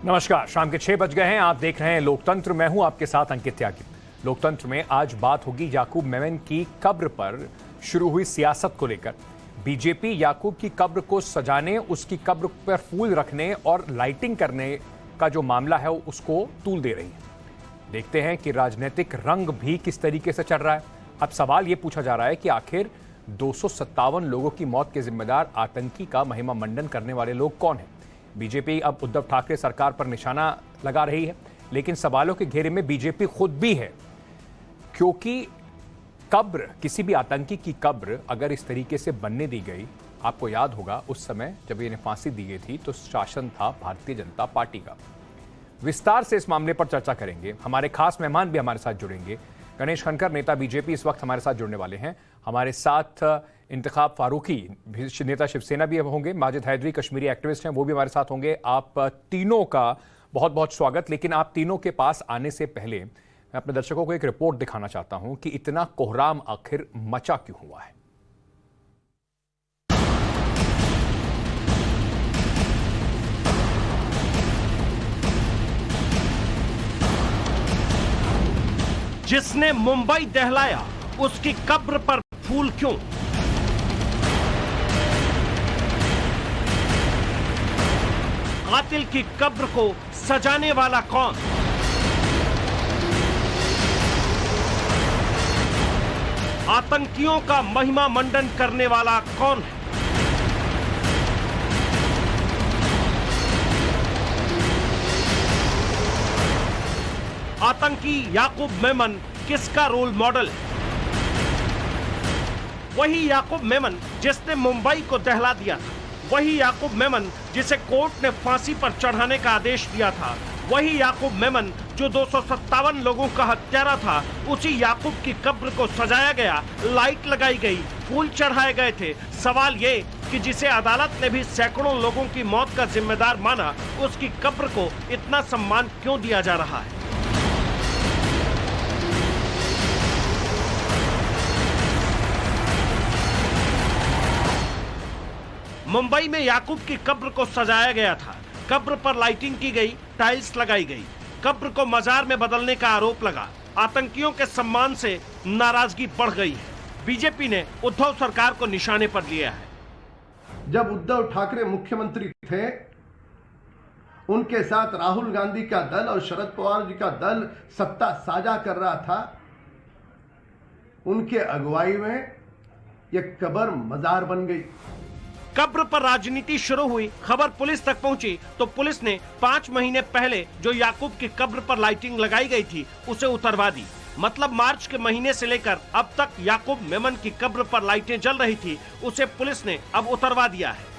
नमस्कार, शाम के 6 बज गए हैं। आप देख रहे हैं लोकतंत्र। मैं हूं आपके साथ अंकित त्यागी। लोकतंत्र में आज बात होगी याकूब मेमन की कब्र पर शुरू हुई सियासत को लेकर। बीजेपी याकूब की कब्र को सजाने, उसकी कब्र पर फूल रखने और लाइटिंग करने का जो मामला है उसको तूल दे रही है। देखते हैं कि राजनीतिक रंग भी किस तरीके से चल रहा है। अब सवाल यह पूछा जा रहा है कि आखिर 257 लोगों की मौत के जिम्मेदार आतंकी का महिमा मंडन करने वाले लोग कौन हैं? बीजेपी अब उद्धव ठाकरे सरकार पर निशाना लगा रही है, लेकिन सवालों के घेरे में बीजेपी खुद भी है, क्योंकि कब्र, किसी भी आतंकी की कब्र अगर इस तरीके से बनने दी गई, आपको याद होगा उस समय जब इन्हें फांसी दी गई थी तो शासन था भारतीय जनता पार्टी का। विस्तार से इस मामले पर चर्चा करेंगे। हमारे खास मेहमान भी हमारे साथ जुड़ेंगे। गणेश खनकर, नेता बीजेपी, इस वक्त हमारे साथ जुड़ने वाले हैं। हमारे साथ इंतखाब फारूकी, नेता शिवसेना भी होंगे। माजिद हैदरी, कश्मीरी एक्टिविस्ट हैं, वो भी हमारे साथ होंगे। आप तीनों का बहुत बहुत स्वागत। लेकिन आप तीनों के पास आने से पहले मैं अपने दर्शकों को एक रिपोर्ट दिखाना चाहता हूं कि इतना कोहराम आखिर मचा क्यों हुआ है। जिसने मुंबई दहलाया उसकी कब्र पर फूल क्यों? कातिल की कब्र को सजाने वाला कौन? आतंकियों का महिमा मंडन करने वाला कौन है? आतंकी याकूब मेमन किसका रोल मॉडल है? वही याकूब मेमन जिसने मुंबई को दहला दिया था, वही याकूब मेमन जिसे कोर्ट ने फांसी पर चढ़ाने का आदेश दिया था, वही याकूब मेमन जो 257 लोगों का हत्यारा था। उसी याकूब की कब्र को सजाया गया, लाइट लगाई गई, फूल चढ़ाए गए थे। सवाल ये कि जिसे अदालत ने भी सैकड़ों लोगों की मौत का जिम्मेदार माना, उसकी कब्र को इतना सम्मान क्यों दिया जा रहा है? मुंबई में याकूब की कब्र को सजाया गया था। कब्र पर लाइटिंग की गई, टाइल्स लगाई गई। कब्र को मजार में बदलने का आरोप लगा। आतंकियों के सम्मान से नाराजगी बढ़ गई है। बीजेपी ने उद्धव सरकार को निशाने पर लिया है। जब उद्धव ठाकरे मुख्यमंत्री थे, उनके साथ राहुल गांधी का दल और शरद पवार जी का दल सत्ता साझा कर रहा था। उनके अगुवाई में यह कब्र मजार बन गई। कब्र पर राजनीति शुरू हुई। खबर पुलिस तक पहुंची तो पुलिस ने 5 महीने पहले जो याकूब की कब्र पर लाइटिंग लगाई गई थी उसे उतरवा दी। मतलब मार्च के महीने से लेकर अब तक याकूब मेमन की कब्र पर लाइटें जल रही थी, उसे पुलिस ने अब उतरवा दिया है।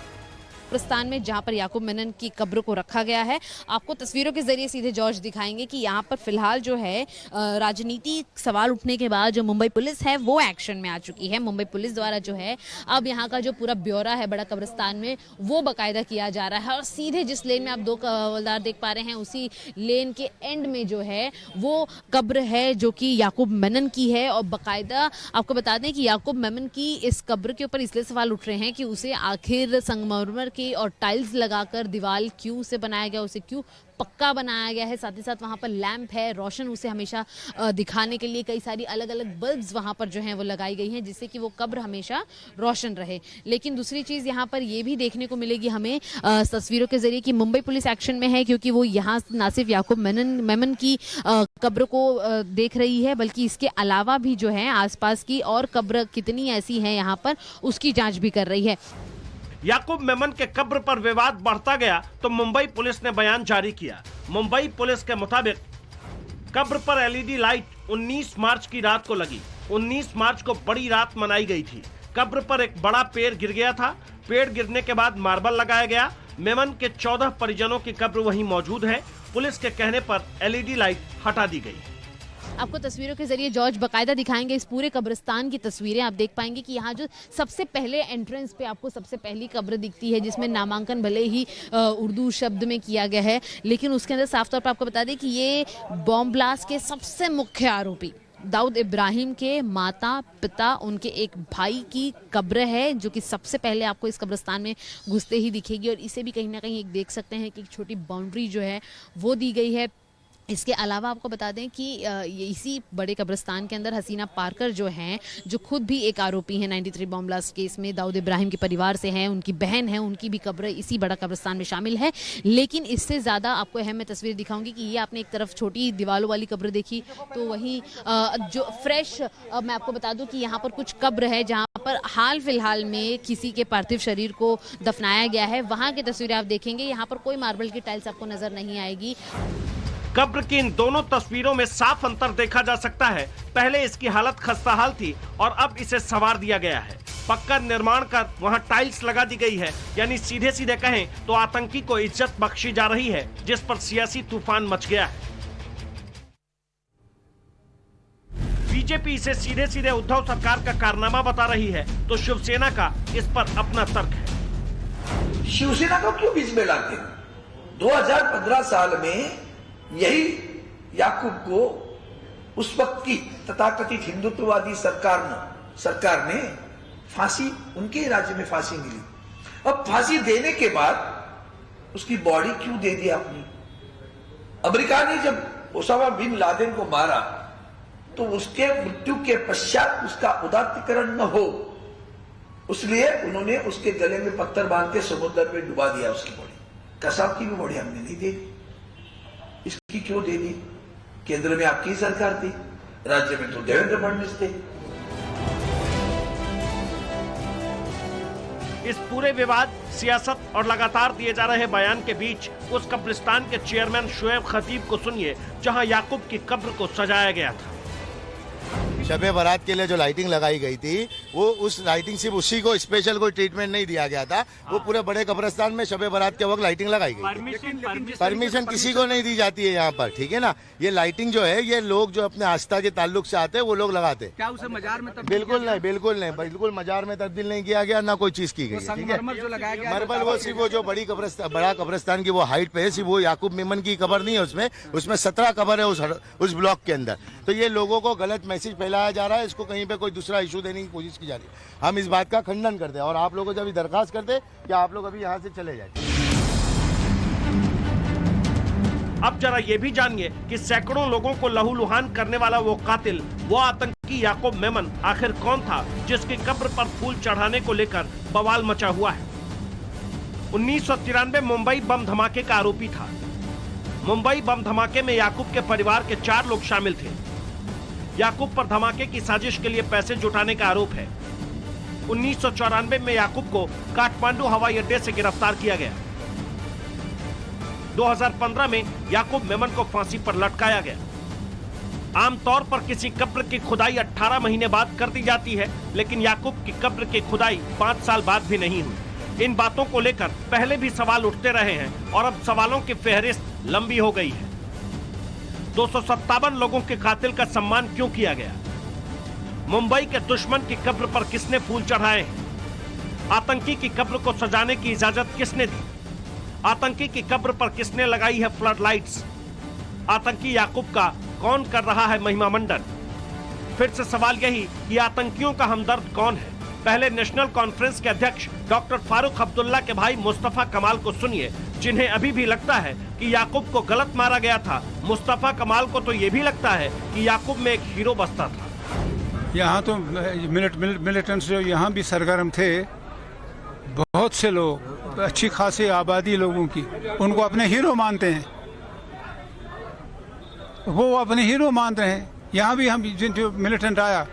कब्रिस्तान में जहां पर याकूब मेमन की कब्र को रखा गया है, आपको तस्वीरों के जरिए सीधे जॉर्ज दिखाएंगे कि यहाँ पर फिलहाल जो है राजनीति सवाल उठने के बाद जो मुंबई पुलिस है वो एक्शन में आ चुकी है। मुंबई पुलिस द्वारा जो है अब यहाँ का जो पूरा ब्यौरा है बड़ा कब्रिस्तान में वो बाकायदा किया जा रहा है। और सीधे जिस लेन में आप 2 हवलदार देख पा रहे हैं, उसी लेन के एंड में जो है वो कब्र है जो कि याकूब मेमन की है। और बाकायदा आपको बता दें कि याकूब मेमन की इस कब्र के ऊपर इसलिए सवाल उठ रहे हैं कि उसे आखिर संगमरमर के और टाइल्स लगाकर दीवार क्यों से बनाया गया, उसे क्यों पक्का बनाया गया है। साथ ही साथ वहाँ पर लैंप है, रोशन उसे हमेशा दिखाने के लिए कई सारी अलग अलग बल्ब्स वहाँ पर जो हैं वो लगाई गई हैं, जिससे कि वो कब्र हमेशा रोशन रहे। लेकिन दूसरी चीज़ यहाँ पर ये भी देखने को मिलेगी हमें तस्वीरों के जरिए कि मुंबई पुलिस एक्शन में है, क्योंकि वो यहाँ ना सिर्फ याकूब मेमन की कब्र को देख रही है, बल्कि इसके अलावा भी जो है आसपास की और कब्र कितनी ऐसी हैं यहाँ पर उसकी जाँच भी कर रही है। याकूब मेमन के कब्र पर विवाद बढ़ता गया तो मुंबई पुलिस ने बयान जारी किया। मुंबई पुलिस के मुताबिक कब्र पर एलईडी लाइट 19 मार्च की रात को लगी। 19 मार्च को बड़ी रात मनाई गई थी। कब्र पर एक बड़ा पेड़ गिर गया था। पेड़ गिरने के बाद मार्बल लगाया गया। मेमन के 14 परिजनों की कब्र वहीं मौजूद है। पुलिस के कहने पर एलईडी लाइट हटा दी गई। आपको तस्वीरों के जरिए जॉर्ज बाकायदा दिखाएंगे इस पूरे कब्रिस्तान की तस्वीरें। आप देख पाएंगे कि यहाँ जो सबसे पहले एंट्रेंस पे आपको सबसे पहली कब्र दिखती है, जिसमें नामांकन भले ही उर्दू शब्द में किया गया है, लेकिन उसके अंदर साफ तौर पर आपको बता दें कि ये बॉम्ब ब्लास्ट के सबसे मुख्य आरोपी दाऊद इब्राहिम के माता पिता, उनके एक भाई की कब्र है जो कि सबसे पहले आपको इस कब्रिस्तान में घुसते ही दिखेगी। और इसे भी कहीं ना कहीं एक देख सकते हैं कि एक छोटी बाउंड्री जो है वो दी गई है। इसके अलावा आपको बता दें कि इसी बड़े कब्रिस्तान के अंदर हसीना पारकर जो हैं, जो खुद भी एक आरोपी हैं 93 बॉम्ब ब्लास्ट केस में, दाऊद इब्राहिम के परिवार से हैं, उनकी बहन है, उनकी भी कब्र इसी बड़ा कब्रिस्तान में शामिल है। लेकिन इससे ज़्यादा आपको अहम मैं तस्वीर दिखाऊंगी कि ये आपने एक तरफ छोटी दीवारों वाली कब्र देखी, तो वहीं जो फ्रेश मैं आपको बता दूं कि यहाँ पर कुछ कब्र है जहाँ पर हाल फिलहाल में किसी के पार्थिव शरीर को दफनाया गया है। वहाँ की तस्वीरें आप देखेंगे, यहाँ पर कोई मार्बल की टाइल्स आपको नजर नहीं आएगी। कब्र की इन दोनों तस्वीरों में साफ अंतर देखा जा सकता है। पहले इसकी हालत खस्ताहाल थी और अब इसे संवार दिया गया है। पक्का निर्माण कर वहां टाइल्स लगा दी गई है, यानी सीधे सीधे कहें तो आतंकी को इज्जत बख्शी जा रही है, जिस पर सियासी तूफान मच गया है। बीजेपी इसे सीधे सीधे उद्धव सरकार का कारनामा बता रही है, तो शिवसेना का इस पर अपना तर्क है। शिवसेना को क्यों बीच में लाते हैं? 2015 साल में यही याकूब को उस वक्त की तथाकथित हिंदुत्ववादी सरकार ने फांसी, उनके राज्य में फांसी मिली। अब फांसी देने के बाद उसकी बॉडी क्यों दे दी आपने? अमेरिका ने जब ओसामा बिन लादेन को मारा तो उसके मृत्यु के पश्चात उसका उदात्तीकरण न हो, इसलिए उन्होंने उसके गले में पत्थर बांध के समुद्र में डुबा दिया उसकी बॉडी। कसाब की भी बॉडी हमने नहीं दे दी, इसकी क्यों दे दी? केंद्र में आपकी सरकार थी, राज्य में तो देवेंद्र फडणवीस थे। इस पूरे विवाद, सियासत और लगातार दिए जा रहे बयान के बीच उस कब्रिस्तान के चेयरमैन शुएब खतीब को सुनिए जहां याकूब की कब्र को सजाया गया था। शबे बारात के लिए जो लाइटिंग लगाई गई थी, वो उस लाइटिंग सिर्फ उसी को स्पेशल कोई ट्रीटमेंट नहीं दिया गया था। वो पूरे बड़े कब्रिस्तान में शबे बारात के वक्त लाइटिंग लगाई गई। परमिशन किसी को नहीं दी जाती है यहाँ पर, ठीक है ना। ये लाइटिंग जो है, ये लोग जो अपने आस्था के ताल्लुक से आते हैं वो लोग लगाते हैं। क्या उसे मजार में बिल्कुल नहीं, बिल्कुल मजार में तब्दील नहीं किया गया, ना कोई चीज की गई। ठीक है, मरबल वो सिर्फ वो जो बड़ा कब्रिस्तान की वो हाइट पे है, सिर्फ वो याकूब मेमन की कब्र नहीं है, उसमें 17 कब्र है उस ब्लॉक के अंदर। तो ये लोगों को गलत मैसेज फैलाया जा रहा है, इसको कहीं पे कोई दूसरा इशू देने की कोशिश की जा रही है। हम इस बात का खंडन करते हैं और आप लोगों को जब दरखास्त करते कि आप लोग अभी यहाँ से चले जाए। अब जरा ये भी जानिए कि सैकड़ों लोगों को लहूलुहान करने वाला वो कातिल, वो आतंकी याकूब मेमन आखिर कौन था, जिसकी कब्र पर फूल चढ़ाने को लेकर बवाल मचा हुआ है। 1993 मुंबई बम धमाके का आरोपी था। मुंबई बम धमाके में याकूब के परिवार के 4 लोग शामिल थे। याकूब पर धमाके की साजिश के लिए पैसे जुटाने का आरोप है। 1994 में याकूब को काठमांडू हवाई अड्डे से गिरफ्तार किया गया। 2015 में याकूब मेमन को फांसी पर लटकाया गया। आमतौर पर किसी कब्र की खुदाई 18 महीने बाद कर दी जाती है, लेकिन याकूब की कब्र की खुदाई 5 साल बाद भी नहीं हुई। इन बातों को लेकर पहले भी सवाल उठते रहे हैं और अब सवालों की फेहरिस्त लंबी हो गई है। 257 लोगों के कातिल का सम्मान क्यों किया गया? मुंबई के दुश्मन की कब्र पर किसने फूल चढ़ाए हैं? आतंकी की कब्र को सजाने की इजाजत किसने दी? आतंकी की कब्र पर किसने लगाई है फ्लड लाइट्स? आतंकी याकूब का कौन कर रहा है महिमा मंडन? फिर से सवाल यही कि आतंकियों का हमदर्द कौन है? पहले नेशनल कॉन्फ्रेंस के अध्यक्ष डॉक्टर फारूक अब्दुल्ला के भाई मुस्तफा कमाल को सुनिए, जिन्हें अभी भी लगता है कि याकूब को गलत मारा गया था। मुस्तफा कमाल को तो ये भी लगता है कि याकूब में एक हीरो बसता था। यहाँ तो मिलिटेंट्स जो यहाँ भी सरगर्म थे, बहुत से लोग, अच्छी खासी आबादी लोगों की, उनको अपने हीरो मानते हैं, वो अपने हीरो मान रहे हैं। यहाँ भी हम जो मिलिटेंट आया,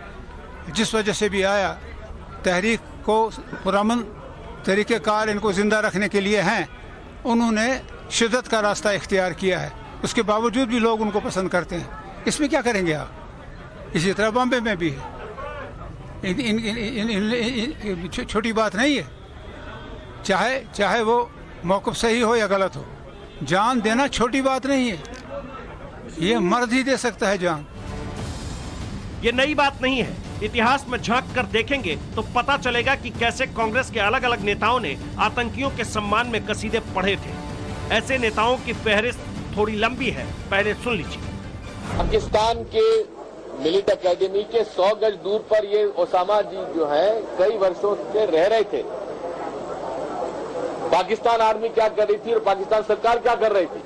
जिस वजह से भी आया, तहरीक को पुरअमन तरीक़ेकार इनको ज़िंदा रखने के लिए हैं, उन्होंने शिद्दत का रास्ता इख्तियार किया है। उसके बावजूद भी लोग उनको पसंद करते हैं। इसमें क्या करेंगे आप? इसी तरह बॉम्बे में भी है। छोटी बात नहीं है, चाहे वो मौक़िफ़ सही हो या गलत हो, जान देना छोटी बात नहीं है। ये मर्द ही दे सकता है जान। ये नई बात नहीं है। इतिहास में झांक कर देखेंगे तो पता चलेगा कि कैसे कांग्रेस के अलग अलग नेताओं ने आतंकियों के सम्मान में कसीदे पढ़े थे। ऐसे नेताओं की फहरिस्त थोड़ी लंबी है, पहले सुन लीजिए। पाकिस्तान के मिलिट्री एकेडमी के 100 गज दूर पर ये ओसामा जी जो है कई वर्षों से रह रहे थे। पाकिस्तान आर्मी क्या कर रही थी और पाकिस्तान सरकार क्या कर रही थी,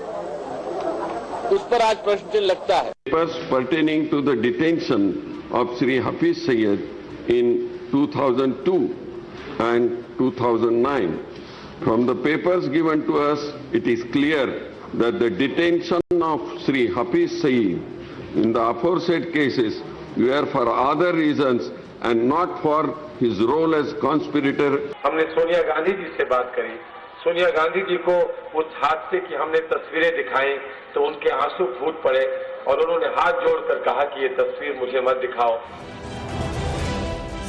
उस पर आज प्रश्न चिन्ह लगता है। Papers pertaining to the detention of Sri Hafiz Sayyid in 2002 and 2009. From the papers given to us, it is clear that the detention of Sri Hafiz Sayyid in the aforesaid cases were for other reasons and not for his role as conspirator. हमने सोनिया गांधी जी से बात करी। सोनिया गांधी जी को उस हादसे की हमने तस्वीरें दिखाई तो उनके आंसू फूट पड़े और उन्होंने हाथ जोड़कर कहा कि ये तस्वीर मुझे मत दिखाओ।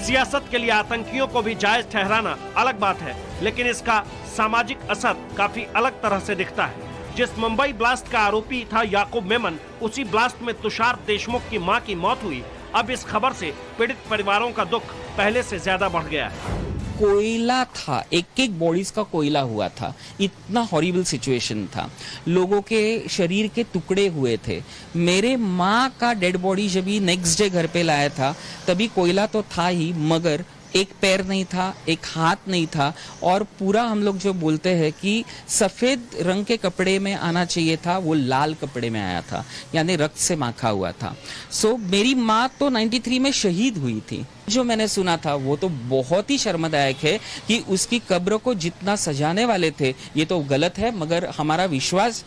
सियासत के लिए आतंकियों को भी जायज ठहराना अलग बात है, लेकिन इसका सामाजिक असर काफी अलग तरह से दिखता है। जिस मुंबई ब्लास्ट का आरोपी था याकूब मेमन, उसी ब्लास्ट में तुषार देशमुख की मां की मौत हुई। अब इस खबर से पीड़ित परिवारों का दुख पहले से ज्यादा बढ़ गया है। कोयला था, एक एक बॉडीज का कोयला हुआ था, इतना हॉरिबल सिचुएशन था, लोगों के शरीर के टुकड़े हुए थे। मेरे माँ का डेड बॉडी जब ही नेक्स्ट डे घर पे लाया था तभी कोयला तो था ही, मगर एक पैर नहीं था, एक हाथ नहीं था, और पूरा हम लोग जो बोलते हैं कि सफेद रंग के कपड़े में आना चाहिए था, वो लाल कपड़े में आया था, यानी रक्त से माखा हुआ था। सो मेरी माँ तो 93 में शहीद हुई थी। जो मैंने सुना था वो तो बहुत ही शर्मदायक है कि उसकी कब्र को जितना सजाने वाले थे, ये तो गलत है, मगर हमारा विश्वास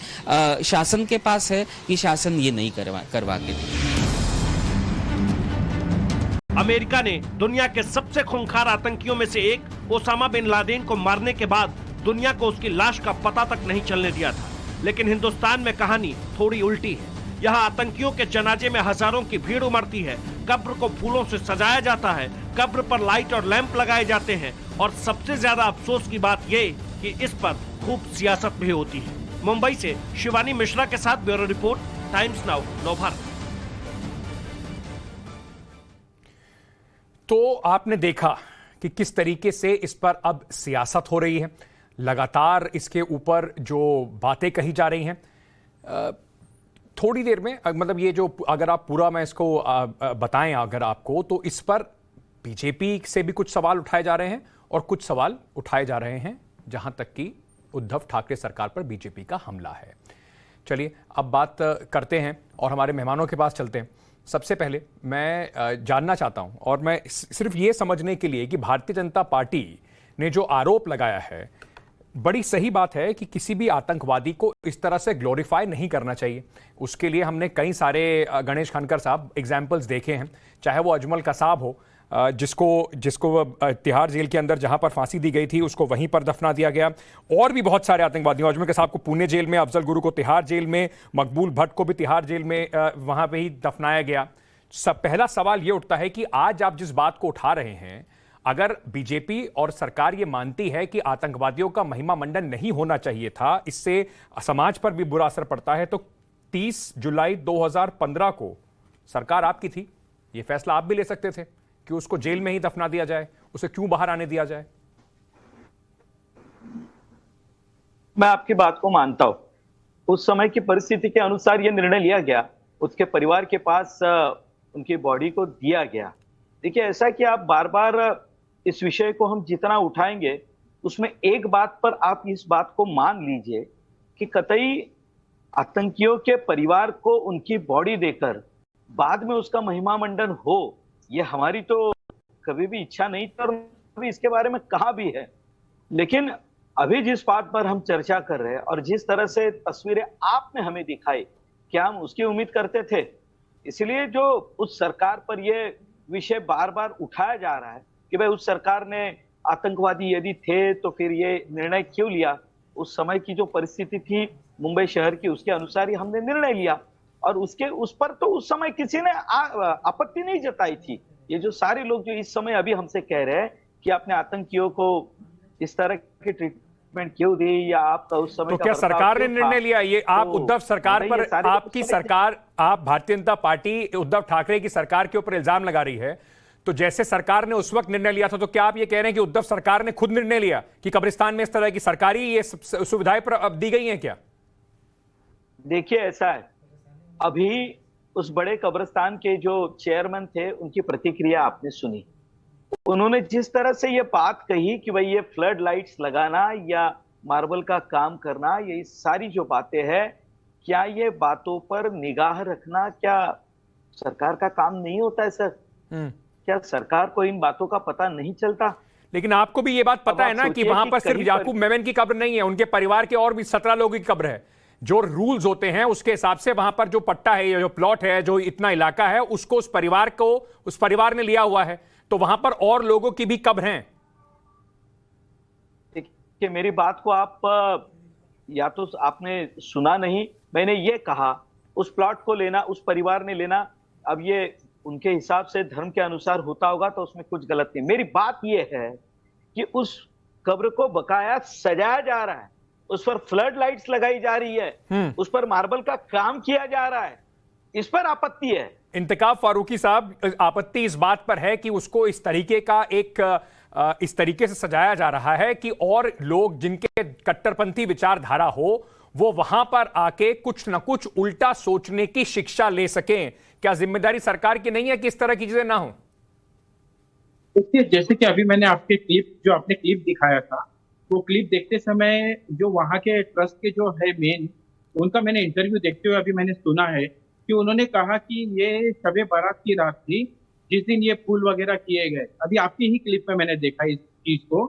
शासन के पास है कि शासन ये नहीं करवा के दी। अमेरिका ने दुनिया के सबसे खूंखार आतंकियों में से एक ओसामा बिन लादेन को मारने के बाद दुनिया को उसकी लाश का पता तक नहीं चलने दिया था। लेकिन हिंदुस्तान में कहानी थोड़ी उल्टी है। यहाँ आतंकियों के जनाजे में हजारों की भीड़ उमड़ती है, कब्र को फूलों से सजाया जाता है, कब्र पर लाइट और लैंप लगाए जाते हैं, और सबसे ज्यादा अफसोस की बात ये कि इस पर खूब सियासत भी होती है। मुंबई से शिवानी मिश्रा के साथ bureau report, times now, Navbharat. तो आपने देखा कि किस तरीके से इस पर अब सियासत हो रही है, लगातार इसके ऊपर जो बातें कही जा रही हैं। थोड़ी देर में, मतलब ये जो अगर आप पूरा मैं इसको बताएं अगर आपको, तो इस पर बीजेपी से भी कुछ सवाल उठाए जा रहे हैं और कुछ सवाल उठाए जा रहे हैं जहां तक कि उद्धव ठाकरे सरकार पर बीजेपी का हमला है। चलिए अब बात करते हैं और हमारे मेहमानों के पास चलते हैं। सबसे पहले मैं जानना चाहता हूं, और मैं सिर्फ ये समझने के लिए कि भारतीय जनता पार्टी ने जो आरोप लगाया है, बड़ी सही बात है कि किसी भी आतंकवादी को इस तरह से ग्लोरीफाई नहीं करना चाहिए। उसके लिए हमने कई सारे गणेश खनकर साहब एग्जाम्पल्स देखे हैं, चाहे वो अजमल कसाब हो, जिसको तिहाड़ जेल के अंदर जहां पर फांसी दी गई थी उसको वहीं पर दफना दिया गया, और भी बहुत सारे आतंकवादियों, अजमल कसाब को पुणे जेल में, अफजल गुरु को तिहाड़ जेल में, मकबूल भट्ट को भी तिहाड़ जेल में वहां पे ही दफनाया गया। पहला सवाल ये उठता है कि आज आप जिस बात को उठा रहे हैं, अगर बीजेपी और सरकार ये मानती है कि आतंकवादियों का महिमा मंडन नहीं होना चाहिए था, इससे समाज पर भी बुरा असर पड़ता है, तो 30 जुलाई 2015 को सरकार आपकी थी, ये फैसला आप भी ले सकते थे कि उसको जेल में ही दफना दिया जाए, उसे क्यों बाहर आने दिया जाए? मैं आपकी बात को मानता हूं। उस समय की परिस्थिति के अनुसार यह निर्णय लिया गया, उसके परिवार के पास उनकी बॉडी को दिया गया। देखिए, ऐसा कि आप बार बार इस विषय को हम जितना उठाएंगे, उसमें एक बात पर आप इस बात को मान लीजिए कि कतई आतंकियों के परिवार को उनकी बॉडी देकर बाद में उसका महिमा मंडन हो, यह हमारी तो कभी भी इच्छा नहीं थी और अभी इसके बारे में कहा भी है। लेकिन अभी जिस बात पर हम चर्चा कर रहे हैं और जिस तरह से तस्वीरें आपने हमें दिखाई, क्या हम उसकी उम्मीद करते थे? इसलिए जो उस सरकार पर यह विषय बार बार उठाया जा रहा है कि भाई उस सरकार ने आतंकवादी यदि थे तो फिर ये निर्णय क्यों लिया, उस समय की जो परिस्थिति थी मुंबई शहर की, उसके अनुसार ही हमने निर्णय लिया, और उस पर तो उस समय किसी ने आपत्ति नहीं जताई थी। ये जो सारे लोग जो इस समय अभी हमसे कह रहे हैं कि आपने आतंकियों को इस तरह की ट्रीटमेंट क्यों दी, या आपका उस समय तो क्या सरकार ने निर्णय लिया? ये आप उद्धव सरकार पर, आपकी सरकार, आप भारतीय जनता पार्टी उद्धव ठाकरे की सरकार के ऊपर इल्जाम लगा रही है, तो जैसे सरकार ने उस वक्त निर्णय लिया था, तो क्या आप ये कह रहे हैं कि उद्धव सरकार ने खुद निर्णय लिया कि कब्रिस्तान में इस तरह की सरकारी ये सुविधाएं अब दी गई हैं क्या? देखिए, ऐसा है, अभी उस बड़े कब्रिस्तान के जो चेयरमैन थे उनकी प्रतिक्रिया आपने सुनी। उन्होंने जिस तरह से ये बात कही कि भाई ये फ्लड लाइट्स लगाना या मार्बल का काम करना, ये सारी जो बातें हैं, क्या ये बातों पर निगाह रखना क्या सरकार का काम नहीं होता है सर? क्या सरकार को इन बातों का पता नहीं चलता? लेकिन आपको भी ये बात पता है ना कि वहां पर सिर्फ याकूब मेमन की कब्र नहीं है, उनके परिवार के और भी 17 लोगों की कब्र है। जो रूल्स होते हैं उसके हिसाब से वहां पर जो पट्टा है, जो प्लॉट है, जो इतना इलाका है, उसको उस परिवार ने लिया हुआ है, तो वहां पर और लोगों की भी कब्र हैं। कि मेरी बात को आप या तो आपने सुना नहीं, मैंने ये कहा उस प्लॉट को लेना उस परिवार ने लेना, अब ये उनके हिसाब से धर्म के अनुसार होता होगा तो उसमें कुछ गलत नहीं। मेरी बात ये है कि उस कब्र को बकाया सजाया जा रहा है, उस पर फ्लड लाइट्स लगाई जा रही है, उस पर मार्बल का काम किया जा रहा है, इस पर आपत्ति है। इंतखाब फारूकी साहब, आपत्ति इस बात पर है कि उसको इस तरीके से सजाया जा रहा है कि और लोग जिनके कट्टरपंथी विचारधारा हो वो वहां पर आके कुछ न कुछ उल्टा सोचने की शिक्षा ले सकें। क्या जिम्मेदारी सरकार की नहीं है कि इस तरह की चीजें ना हो? देखिए, जैसे कि अभी मैंने आपने क्लिप दिखाया था, वो क्लिप देखते समय जो वहां के ट्रस्ट के जो है मेन, उनका मैंने इंटरव्यू देखते हुए अभी मैंने सुना है कि उन्होंने कहा कि ये शबे बारात की रात थी जिस दिन ये फूल वगैरह किए गए। अभी आपकी ही क्लिप में मैंने देखा इस चीज को।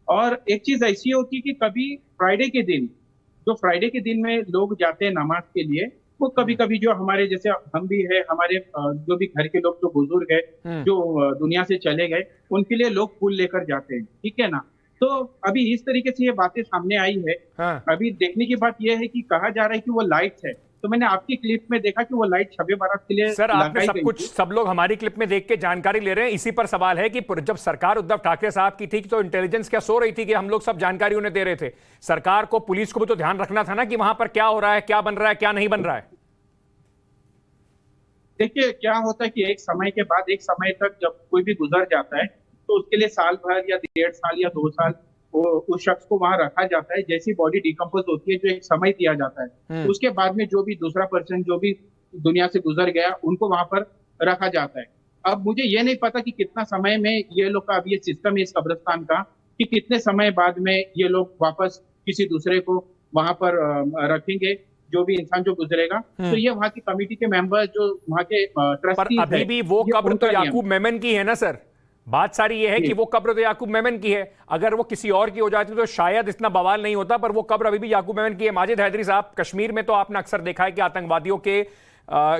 और एक चीज ऐसी होती है कि कभी फ्राइडे के दिन में लोग जाते हैं नमाज के लिए, वो कभी कभी जो हमारे जैसे हम भी है, हमारे जो भी घर के लोग जो बुजुर्ग है जो दुनिया से चले गए, उनके लिए लोग फूल लेकर जाते हैं, ठीक है ना। तो अभी इस तरीके से ये बातें सामने आई है। अभी देखने की बात यह है कि कहा जा रहा है कि वो लाइट्स है, तो मैंने आपकी क्लिप में देखा कि वो लाइट शबे बारात के लिए सर आपने सब लोग हमारी क्लिप में देख के जानकारी ले रहे हैं। इसी पर सवाल है कि जब सरकार उद्धव ठाकरे साहब की थी तो इंटेलिजेंस क्या सो रही थी कि हम लोग सब जानकारी उन्हें दे रहे थे? सरकार को, पुलिस को भी तो ध्यान रखना था ना कि वहां पर क्या हो रहा है, क्या बन रहा है, क्या नहीं बन रहा है। देखिए, क्या होता है कि एक समय के बाद, एक समय तक जब कोई भी गुजर जाता है तो उसके लिए साल भर या 1.5 साल या 2 साल उस शख्स को वहां रखा जाता है। जैसी बॉडी डिकम्पोज होती है, जो एक समय दिया जाता है, उसके बाद में जो भी दूसरा पर्सन जो भी दुनिया से गुजर गया उनको वहां पर रखा जाता है। अब मुझे ये नहीं पता कि कितना समय में ये लोग का अब ये सिस्टम है इस कब्रिस्तान का, कि कितने समय बाद में ये लोग वापस किसी दूसरे को वहां पर रखेंगे, जो भी इंसान जो गुजरेगा। तो ये वहां की कमेटी के मेंबर जो वहां के ट्रस्टी, अभी भी वो कब्र तो याकूब मेमन की है ना सर। बात सारी ये है कि वो कब्र तो याकूब मेमन की है, अगर वो किसी और की हो जाती तो शायद इतना बवाल नहीं होता, पर वो कब्र अभी भी याकूब मेमन की है। माजिद हैदरी साहब, कश्मीर में तो आपने अक्सर देखा है कि आतंकवादियों के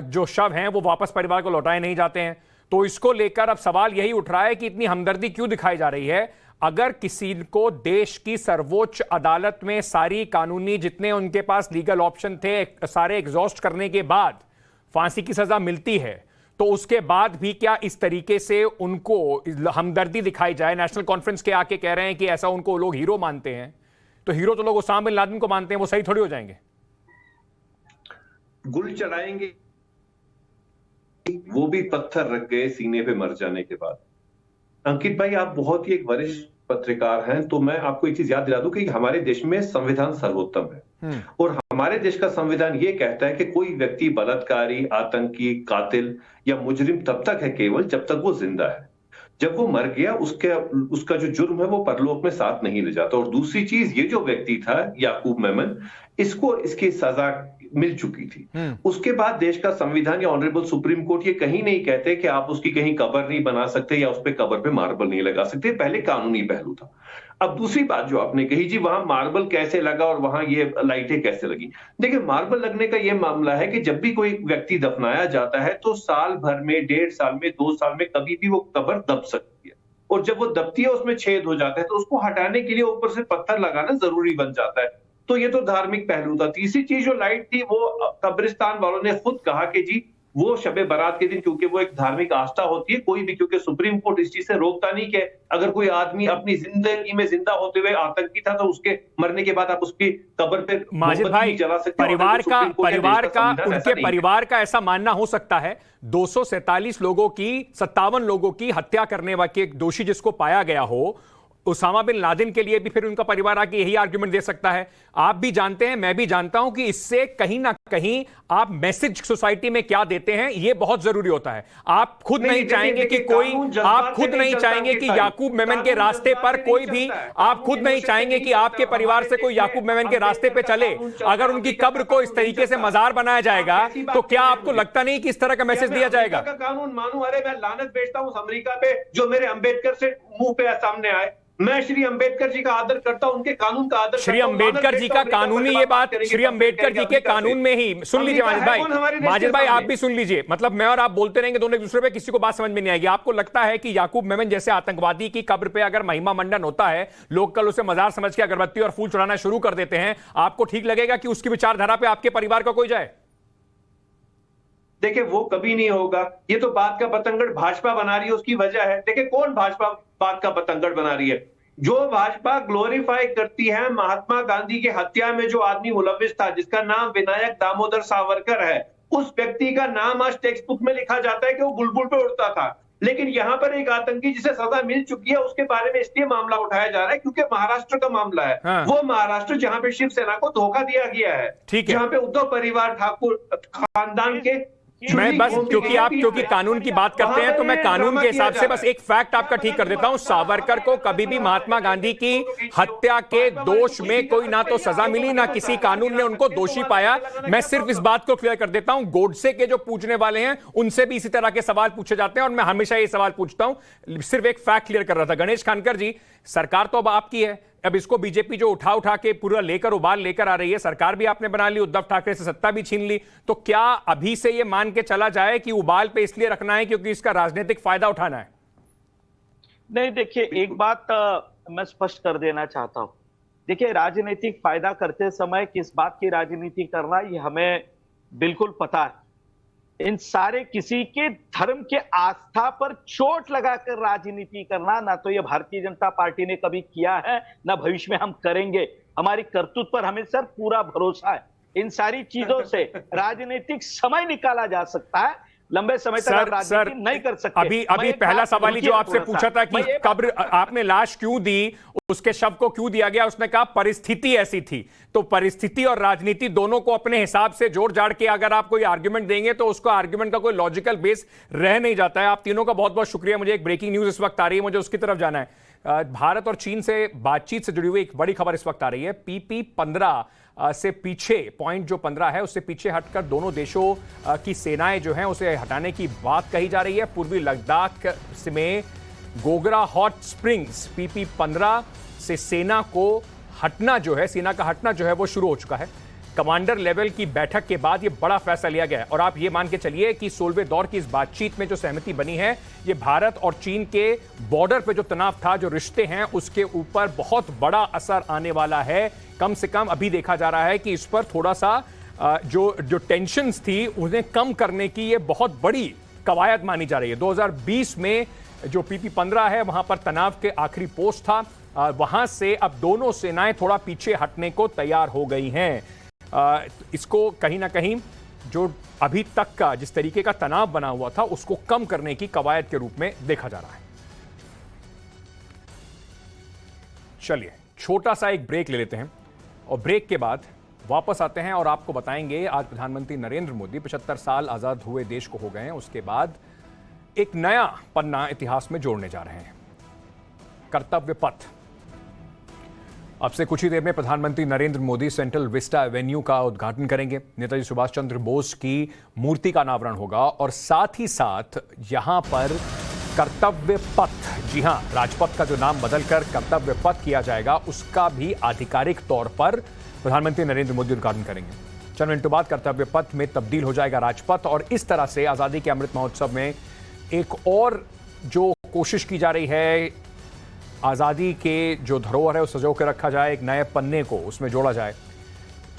जो शव हैं वो वापस परिवार को लौटाए नहीं जाते हैं, तो इसको लेकर अब सवाल यही उठ रहा है कि इतनी हमदर्दी क्यों दिखाई जा रही है? अगर किसी को देश की सर्वोच्च अदालत में सारी कानूनी जितने उनके पास लीगल ऑप्शन थे सारे एग्जॉस्ट करने के बाद फांसी की सजा मिलती है, तो उसके बाद भी क्या इस तरीके से उनको हमदर्दी दिखाई जाए? नेशनल कॉन्फ्रेंस के आके कह रहे हैं कि ऐसा उनको लोग हीरो मानते हैं, तो हीरो तो लोग उसामा बिन लादेन को मानते हैं, वो सही थोड़ी हो जाएंगे? गुल चढ़ाएंगे, वो भी पत्थर रख गए सीने पे मर जाने के बाद। अंकित भाई, आप बहुत ही एक वरिष्ठ पत्रकार हैं, तो मैं आपको एक चीज याद दिला दूं कि हमारे देश में संविधान सर्वोत्तम है और हमारे देश का संविधान ये कहता है कि कोई व्यक्ति बलात्कारी, आतंकी, कातिल या मुजरिम तब तक है केवल जब तक वो जिंदा है। जब वो मर गया उसका जो जुर्म है वो परलोक में साथ नहीं ले जाता। और दूसरी चीज, ये जो व्यक्ति था याकूब मेमन, इसको इसकी सजा मिल चुकी थी। उसके बाद देश का संविधान या ऑनरेबल सुप्रीम कोर्ट ये कहीं नहीं कहते कि आप उसकी कहीं कब्र नहीं बना सकते या उस पे कब्र पे मार्बल नहीं लगा सकते। पहले कानूनी पहलू था। अब दूसरी बात जो आपने कही, जी वहां मार्बल कैसे लगा और वहां ये लाइटें कैसे लगी। देखिए, मार्बल लगने का ये मामला है कि जब भी कोई व्यक्ति दफनाया जाता है तो साल भर में, 1.5 साल में, 2 साल में कभी भी वो कब्र दब सकती है, और जब वो दबती है उसमें छेद हो जाता है तो उसको हटाने के लिए ऊपर से पत्थर लगाना जरूरी बन जाता है। तो ये तो धार्मिक पहलू था। तीसरी चीज जो लाइट थी, वो कब्रिस्तान वालों ने खुद कहा कि जी वो शबे बारात के दिन, क्योंकि वो एक धार्मिक आस्था होती है, कोई भी, क्योंकि सुप्रीम कोर्ट इस चीज से रोकता नहीं कि अगर कोई आदमी अपनी जिंदगी में जिंदा होते हुए आतंकी था तो उसके मरने के बाद आप उसकी कब्र पे माजिद भाई, चला सकते। उनके परिवार का ऐसा मानना हो सकता है 247 लोगों की, 57 लोगों की हत्या करने वाले एक दोषी जिसको पाया गया हो, उसामा बिन लादेन के लिए भी फिर उनका परिवार आके यही आर्ग्यूमेंट दे सकता है। आप भी जानते हैं, मैं भी जानता हूं कि इससे कहीं ना कहीं आप मैसेज सोसाइटी में क्या देते हैं, यह बहुत जरूरी होता है। आप खुद नहीं चाहेंगे कि कोई, आप खुद नहीं चाहेंगे कि याकूब मेमन के रास्ते पर कोई भी, आप खुद नहीं चाहेंगे कि आपके परिवार से कोई याकूब मेमन के रास्ते पे चले। अगर उनकी कब्र को इस तरीके से मजार बनाया जाएगा तो क्या आपको लगता नहीं कि इस तरह का मैसेज दिया जाएगा? कानून मानू, अरे मैं लानत भेजता हूं अमेरिका पे जो मेरे अंबेडकर से मुंह पे सामने आए। मैं श्री अंबेडकर जी का आदर करता हूं, उनके कानून का आदर। श्री अंबेडकर जी का कानूनी, ये बात श्री अंबेडकर जी के कानून में ही, सुन लीजिए माजिद भाई आप भी सुन लीजिए। मतलब मैं और आप बोलते रहेंगे दोनों एक दूसरे पे, किसी को बात समझ में नहीं आएगी। आपको लगता है कि याकूब मेमन जैसे आतंकवादी की कब्र पे अगर महिमा मंडन होता है, लोग कल उसे मजार समझ के अगरबत्ती और फूल चढ़ाना शुरू कर देते हैं, आपको ठीक लगेगा कि उसकी विचारधारा पे आपके परिवार का कोई जाए? देखिए वो कभी नहीं होगा। ये तो बात का बतंगड़ भाजपा बना रही है, उसकी वजह है। देखिए कौन भाजपा बात का बतंगड़ बना रही है? जो भाजपा ग्लोरीफाई करती है महात्मा गांधी की हत्या में जो आदमी मुलविस था, जिसका नाम विनायक दामोदर सावरकर है, उस व्यक्ति का नाम आज टेक्स्ट बुक में लिखा जाता है कि वो बुलबुल पे उड़ता था। लेकिन यहां पर एक आतंकी जिसे सजा मिल चुकी है, उसके बारे में इसलिए मामला उठाया जा रहा है क्योंकि महाराष्ट्र का मामला है। हाँ। वो महाराष्ट्र जहां पे शिवसेना को धोखा दिया गया है, जहां पे उद्धव परिवार ठाकुर खानदान के, मैं बस क्योंकि कानून की बात करते हैं तो मैं कानून के हिसाब से बस एक फैक्ट आपका ठीक कर देता हूं। सावरकर को कभी भी महात्मा गांधी की हत्या के दोष में कोई ना तो सजा मिली, ना किसी कानून ने उनको दोषी पाया। मैं सिर्फ इस बात को क्लियर कर देता हूं, गोडसे के जो पूछने वाले हैं उनसे भी इसी तरह के सवाल पूछे जाते हैं और मैं हमेशा ये सवाल पूछता हूं। सिर्फ एक फैक्ट क्लियर कर रहा था। गणेश खानकर जी, सरकार तो अब आपकी है, अब इसको बीजेपी जो उठा के पूरा उबाल लेकर आ रही है, सरकार भी आपने बना ली, उद्धव ठाकरे से सत्ता भी छीन ली, तो क्या अभी से ये मान के चला जाए कि उबाल पे इसलिए रखना है क्योंकि इसका राजनीतिक फायदा उठाना है? नहीं, देखिए एक बात मैं स्पष्ट कर देना चाहता हूं। देखिए राजनीतिक फायदा करते समय किस बात की राजनीति करना, ये हमें बिल्कुल पता है। इन सारे किसी के धर्म के आस्था पर चोट लगाकर राजनीति करना, ना तो ये भारतीय जनता पार्टी ने कभी किया है, ना भविष्य में हम करेंगे। हमारी करतूत पर हमें सर पूरा भरोसा है। इन सारी चीजों से राजनीतिक समय निकाला जा सकता है, लंबे समय तक आप राजनीति नहीं कर सकते। अभी पहला सवाल ही जो आपसे पूछा था कि कब्र, आपने लाश क्यों दी, उसके शव को क्यों दिया गया, उसने कहा परिस्थिति ऐसी थी। तो परिस्थिति और राजनीति दोनों को अपने हिसाब से जोड़ जाड़ के अगर आप कोई आर्ग्यूमेंट देंगे तो उसको आर्ग्यूमेंट का कोई लॉजिकल बेस रह नहीं जाता है। आप तीनों का बहुत बहुत शुक्रिया। मुझे एक ब्रेकिंग न्यूज इस वक्त आ रही है, मुझे उसकी तरफ जाना है। भारत और चीन से बातचीत से जुड़ी हुई एक बड़ी खबर इस वक्त आ रही है। PP-15 से पीछे, पॉइंट जो 15 है उससे पीछे हटकर दोनों देशों की सेनाएं जो हैं उसे हटाने की बात कही जा रही है। पूर्वी लद्दाख में गोगरा हॉट स्प्रिंग्स PP-15 से सेना का हटना जो है वो शुरू हो चुका है। कमांडर लेवल की बैठक के बाद ये बड़ा फैसला लिया गया है और आप ये मान के चलिए कि 16वें दौर की इस बातचीत में जो सहमति बनी है, ये भारत और चीन के बॉर्डर पे जो तनाव था, जो रिश्ते हैं, उसके ऊपर बहुत बड़ा असर आने वाला है। कम से कम अभी देखा जा रहा है कि इस पर थोड़ा सा जो टेंशन्स थी उन्हें कम करने की ये बहुत बड़ी कवायद मानी जा रही है। 2020 में जो PP-15 है वहां पर तनाव के आखिरी पोस्ट था, वहां से अब दोनों सेनाएं थोड़ा पीछे हटने को तैयार हो गई हैं। इसको कहीं ना कहीं जो अभी तक का जिस तरीके का तनाव बना हुआ था उसको कम करने की कवायद के रूप में देखा जा रहा है। चलिए छोटा सा एक ब्रेक ले लेते हैं और ब्रेक के बाद वापस आते हैं और आपको बताएंगे आज प्रधानमंत्री नरेंद्र मोदी 75 साल आजाद हुए देश को हो गए हैं, उसके बाद एक नया पन्ना इतिहास में जोड़ने जा रहे हैं, कर्तव्य पथ। अब से कुछ ही देर में प्रधानमंत्री Narendra Modi central Vista Avenue का उद्घाटन करेंगे। नेताजी सुभाष चंद्र बोस की मूर्ति का अनावरण होगा और साथ ही साथ यहां पर कर्तव्य पथ, जी हां, राजपथ का जो नाम बदलकर कर्तव्य पथ किया जाएगा, उसका भी आधिकारिक तौर पर प्रधानमंत्री नरेंद्र मोदी उद्घाटन करेंगे। चंद मिनटों बाद कर्तव्य पथ में तब्दील हो जाएगा राजपथ और इस तरह से आजादी के अमृत महोत्सव में एक और जो कोशिश की जा रही है, आज़ादी के जो धरोहर है उसे सजो के रखा जाए, एक नए पन्ने को उसमें जोड़ा जाए।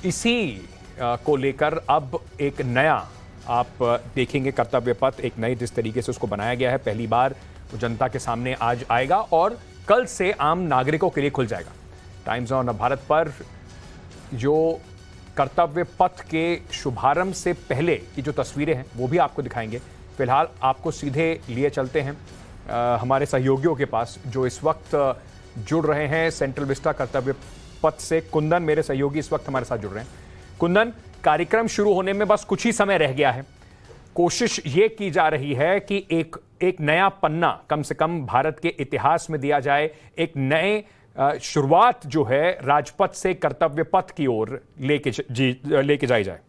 इसी को लेकर अब एक नया आप देखेंगे कर्तव्य पथ, एक नई जिस तरीके से उसको बनाया गया है, पहली बार वो जनता के सामने आज आएगा और कल से आम नागरिकों के लिए खुल जाएगा। टाइम्स ऑन भारत पर जो कर्तव्य पथ के शुभारंभ से पहले की जो तस्वीरें हैं वो भी आपको दिखाएंगे। फिलहाल आपको सीधे लिए चलते हैं हमारे सहयोगियों के पास जो इस वक्त जुड़ रहे हैं सेंट्रल विस्टा कर्तव्य पथ से। कुंदन मेरे सहयोगी इस वक्त हमारे साथ जुड़ रहे हैं। कुंदन, कार्यक्रम शुरू होने में बस कुछ ही समय रह गया है। कोशिश ये की जा रही है कि एक नया पन्ना कम से कम भारत के इतिहास में दिया जाए, एक नए शुरुआत जो है राजपथ से कर्तव्य पथ की ओर लेके जाई जाए।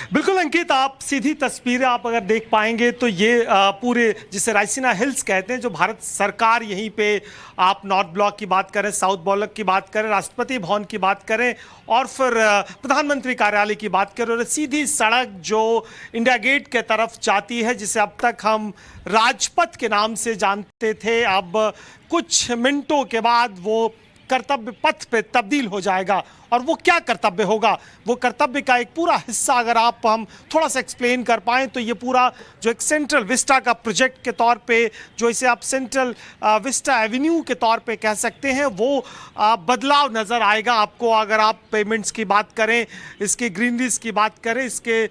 बिल्कुल अंकित, आप सीधी तस्वीरें आप अगर देख पाएंगे तो ये पूरे जिसे रायसीना हिल्स कहते हैं, जो भारत सरकार यहीं पे आप नॉर्थ ब्लॉक की बात करें, साउथ ब्लॉक की बात करें, राष्ट्रपति भवन की बात करें और फिर प्रधानमंत्री कार्यालय की बात करें, और सीधी सड़क जो इंडिया गेट के तरफ जाती है, जिसे अब तक हम राजपथ के नाम से जानते थे, अब कुछ मिनटों के बाद वो कर्तव्य पथ पे तब्दील हो जाएगा। और वो क्या कर्तव्य होगा, वो कर्तव्य का एक पूरा हिस्सा अगर हम थोड़ा सा एक्सप्लेन कर पाएं तो ये पूरा जो एक सेंट्रल विस्टा का प्रोजेक्ट के तौर पे, जो इसे आप सेंट्रल विस्टा एवेन्यू के तौर पे कह सकते हैं, वो बदलाव नज़र आएगा आपको। अगर आप पेमेंट्स की बात करें, इसके ग्रीनरीज की बात करें, इसके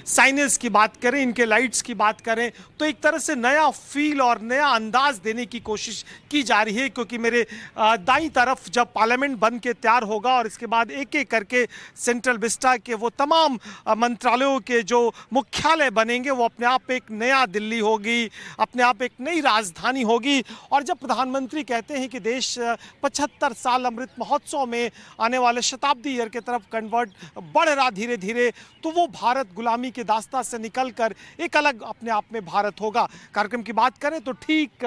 साइनेज की बात करें, इनके लाइट्स की बात करें, तो एक तरह से नया फील और नया अंदाज देने की कोशिश की जा रही है। क्योंकि मेरे दाईं तरफ जब पार्लियामेंट बन के तैयार होगा और इसके बाद एक एक करके सेंट्रल विस्टा के वो तमाम मंत्रालयों के जो मुख्यालय बनेंगे, वो अपने आप एक नया दिल्ली होगी, अपने आप एक नई राजधानी होगी। और जब प्रधानमंत्री कहते हैं कि देश 75 साल अमृत महोत्सव में आने वाले शताब्दी ईयर की तरफ कन्वर्ट बढ़ रहा धीरे धीरे, तो वो भारत गुलामी के दास्ता से निकलकर एक अलग अपने आप में भारत होगा। कार्यक्रम की बात करें तो ठीक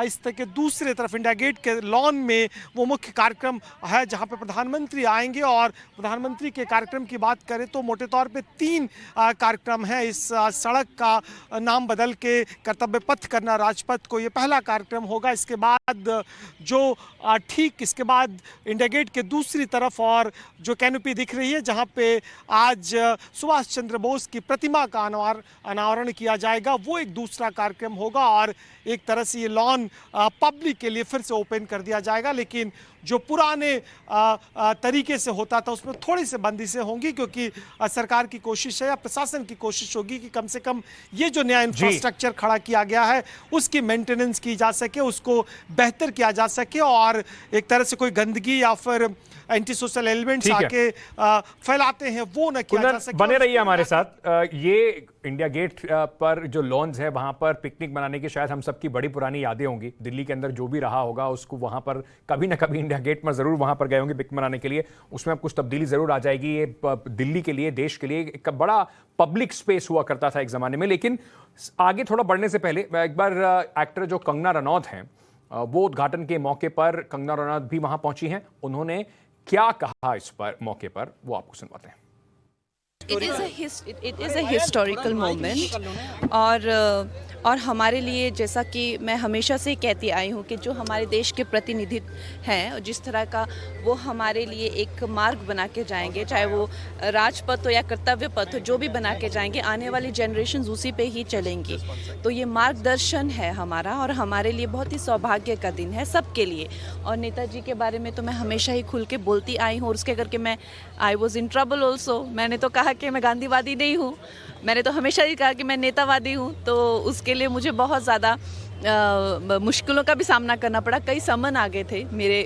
इस तरह के दूसरे तरफ इंडिया गेट के लॉन में वो मुख्य कार्यक्रम है जहाँ पे प्रधानमंत्री आएंगे। और प्रधानमंत्री के कार्यक्रम की बात करें तो मोटे तौर पे 3 कार्यक्रम हैं। इस सड़क का नाम बदल के कर्तव्य पथ करना राजपथ को, ये पहला कार्यक्रम होगा। इसके बाद जो ठीक इसके बाद इंडिया गेट के दूसरी तरफ और जो कैनोपी दिख रही है, जहाँ पे आज सुभाष चंद्र बोस की प्रतिमा का अनावरण किया जाएगा, वो एक दूसरा कार्यक्रम होगा। और एक तरह से ये लॉन पब्लिक के लिए फिर से ओपन कर दिया जाएगा। लेकिन जो पुराने तरीके से होता था उसमें थोड़ी सी बंदिशें होंगी, क्योंकि सरकार की कोशिश है या प्रशासन की कोशिश होगी कि कम से कम ये जो नया इंफ्रास्ट्रक्चर खड़ा किया गया है उसकी मेंटेनेंस की जा सके, उसको बेहतर किया जा सके और एक तरह से कोई गंदगी या फिर एंटी सोशल एलिमेंट्स आके फैलाते हैं वो न किया जा सके। बने रहिए हमारे साथ। ये इंडिया गेट पर जो लॉन्स है वहां पर पिकनिक मनाने की शायद हम सबकी बड़ी पुरानी यादें होंगी। दिल्ली के अंदर जो भी रहा होगा उसको वहां पर कभी ना कभी इंडिया गेट में जरूर वहां पर गए होंगे पिकनिक मनाने के लिए। उसमें अब कुछ तब्दीली जरूर आ जाएगी। ये दिल्ली के लिए, देश के लिए एक बड़ा पब्लिक स्पेस हुआ करता था एक जमाने में। लेकिन आगे थोड़ा बढ़ने से पहले एक बार एक्टर जो कंगना रनौत हैं, वो उद्घाटन के मौके पर कंगना रनौत भी वहां पहुंची हैं। उन्होंने क्या कहा इस पर मौके पर, वो आपको सुनवाते हैं। It is a historical moment और हमारे लिए, जैसा कि मैं हमेशा से कहती आई हूँ कि जो हमारे देश के प्रतिनिधि हैं और जिस तरह का वो हमारे लिए एक मार्ग बना के जाएंगे, चाहे वो राजपथ हो या कर्तव्य पथ हो, जो भी बना के जाएंगे, आने वाली जनरेशन उसी पे ही चलेंगी। तो ये मार्गदर्शन है हमारा और हमारे लिए बहुत ही सौभाग्य का दिन है सबके लिए। और नेताजी के बारे में तो मैं हमेशा ही खुल के बोलती आई हूँ और उसके करके मैं I was in trouble also. मैंने तो कहा कि मैं गांधीवादी नहीं हूँ, मैंने तो हमेशा ही कहा कि मैं नेतावादी हूँ। तो उसके लिए मुझे बहुत ज़्यादा मुश्किलों का भी सामना करना पड़ा। कई समन आ गए थे